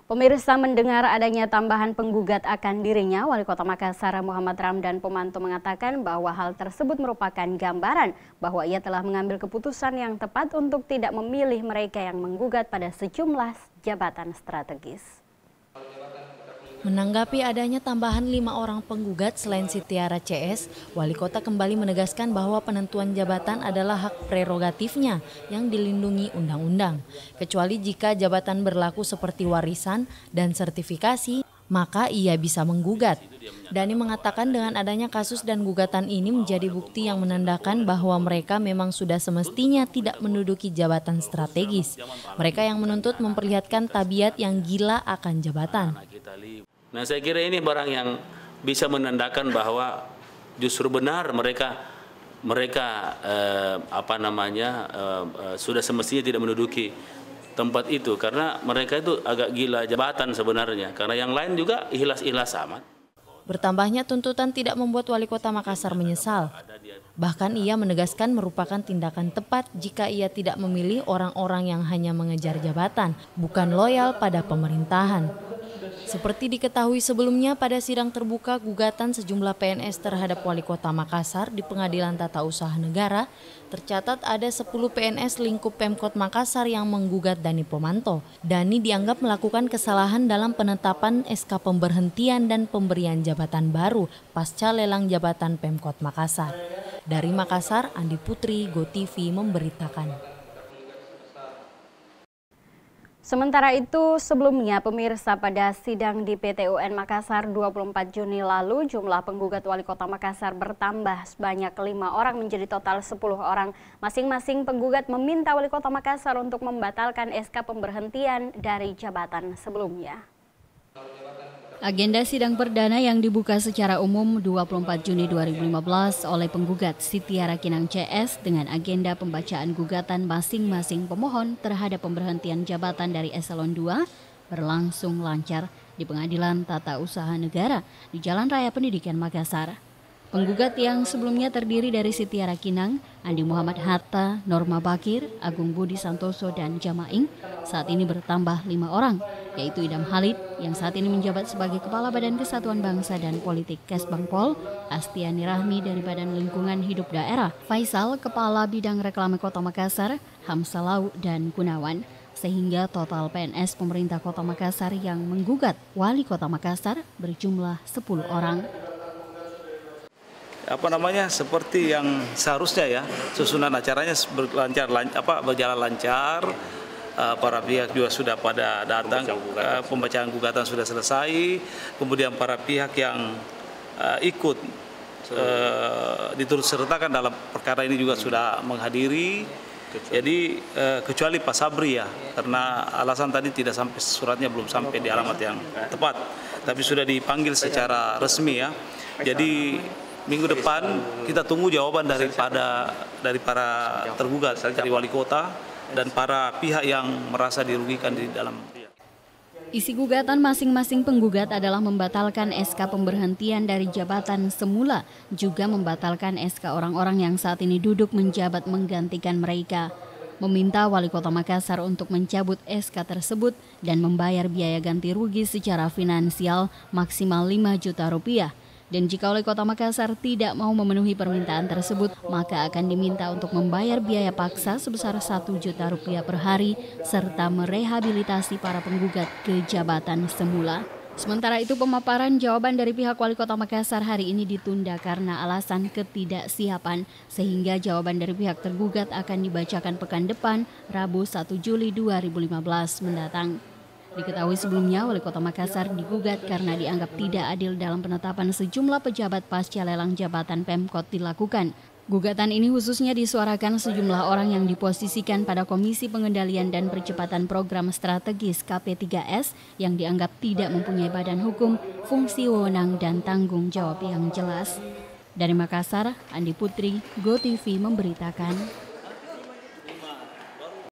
Pemirsa mendengar adanya tambahan penggugat akan dirinya, Wali Kota Makassar Muhammad Ramdan Pomanto mengatakan bahwa hal tersebut merupakan gambaran bahwa ia telah mengambil keputusan yang tepat untuk tidak memilih mereka yang menggugat pada sejumlah jabatan strategis. Menanggapi adanya tambahan 5 orang penggugat selain Sitiara CS, Wali Kota kembali menegaskan bahwa penentuan jabatan adalah hak prerogatifnya yang dilindungi undang-undang. Kecuali jika jabatan berlaku seperti warisan dan sertifikasi, maka ia bisa menggugat. Dhani mengatakan dengan adanya kasus dan gugatan ini menjadi bukti yang menandakan bahwa mereka memang sudah semestinya tidak menduduki jabatan strategis. Mereka yang menuntut memperlihatkan tabiat yang gila akan jabatan. Nah, saya kira ini barang yang bisa menandakan bahwa justru benar mereka sudah semestinya tidak menduduki tempat itu, karena mereka itu agak gila jabatan sebenarnya, karena yang lain juga ihlas-ihlas amat. Bertambahnya tuntutan tidak membuat Wali Kota Makassar menyesal. Bahkan ia menegaskan merupakan tindakan tepat jika ia tidak memilih orang-orang yang hanya mengejar jabatan, bukan loyal pada pemerintahan. Seperti diketahui sebelumnya, pada sidang terbuka gugatan sejumlah PNS terhadap Wali Kota Makassar di Pengadilan Tata Usaha Negara, tercatat ada 10 PNS lingkup Pemkot Makassar yang menggugat Dhani Pomanto. Dhani dianggap melakukan kesalahan dalam penetapan SK pemberhentian dan pemberian jabatan baru pasca lelang jabatan Pemkot Makassar. Dari Makassar, Andi Putri, GoTV memberitakan. Sementara itu, sebelumnya pemirsa pada sidang di PT UN Makassar 24 Juni lalu, jumlah penggugat Wali Kota Makassar bertambah sebanyak 5 orang menjadi total 10 orang. Masing-masing penggugat meminta Wali Kota Makassar untuk membatalkan SK pemberhentian dari jabatan sebelumnya. Agenda sidang perdana yang dibuka secara umum 24 Juni 2015 oleh penggugat Sitiara Kinang CS dengan agenda pembacaan gugatan masing-masing pemohon terhadap pemberhentian jabatan dari Eselon 2 berlangsung lancar di Pengadilan Tata Usaha Negara di Jalan Raya Pendidikan Makassar. Penggugat yang sebelumnya terdiri dari Sitiara Kinang, Andi Muhammad Hatta, Norma Bakir, Agung Budi Santoso, dan Jamaing saat ini bertambah 5 orang, yaitu Idam Halid yang saat ini menjabat sebagai Kepala Badan Kesatuan Bangsa dan Politik Kesbangpol, Astiani Rahmi dari Badan Lingkungan Hidup Daerah, Faisal Kepala Bidang Reklame Kota Makassar, Hamsalau, dan Gunawan. Sehingga total PNS pemerintah Kota Makassar yang menggugat Wali Kota Makassar berjumlah 10 orang. Seperti yang seharusnya ya, susunan acaranya berjalan lancar, para pihak juga sudah pada datang, pembacaan gugatan sudah selesai, kemudian para pihak yang ikut diturut sertakan dalam perkara ini juga sudah menghadiri. Jadi kecuali Pak Sabri ya, karena alasan tadi tidak sampai, suratnya belum sampai di alamat yang tepat, tapi sudah dipanggil secara resmi ya. Jadi minggu depan kita tunggu jawaban dari para tergugat, dari Wali Kota dan para pihak yang merasa dirugikan di dalam. Isi gugatan masing-masing penggugat adalah membatalkan SK pemberhentian dari jabatan semula, juga membatalkan SK orang-orang yang saat ini duduk menjabat menggantikan mereka. Meminta Wali Kota Makassar untuk mencabut SK tersebut dan membayar biaya ganti rugi secara finansial maksimal 5 juta rupiah. Dan jika Wali Kota Makassar tidak mau memenuhi permintaan tersebut, maka akan diminta untuk membayar biaya paksa sebesar 1 juta rupiah per hari, serta merehabilitasi para penggugat ke jabatan semula. Sementara itu, pemaparan jawaban dari pihak Wali Kota Makassar hari ini ditunda karena alasan ketidaksiapan, sehingga jawaban dari pihak tergugat akan dibacakan pekan depan, Rabu 1 Juli 2015 mendatang. Diketahui sebelumnya, Wali Kota Makassar digugat karena dianggap tidak adil dalam penetapan sejumlah pejabat pasca lelang jabatan Pemkot dilakukan. Gugatan ini khususnya disuarakan sejumlah orang yang diposisikan pada Komisi Pengendalian dan Percepatan Program Strategis KP3S yang dianggap tidak mempunyai badan hukum, fungsi wewenang, dan tanggung jawab yang jelas. Dari Makassar, Andi Putri, GoTV memberitakan.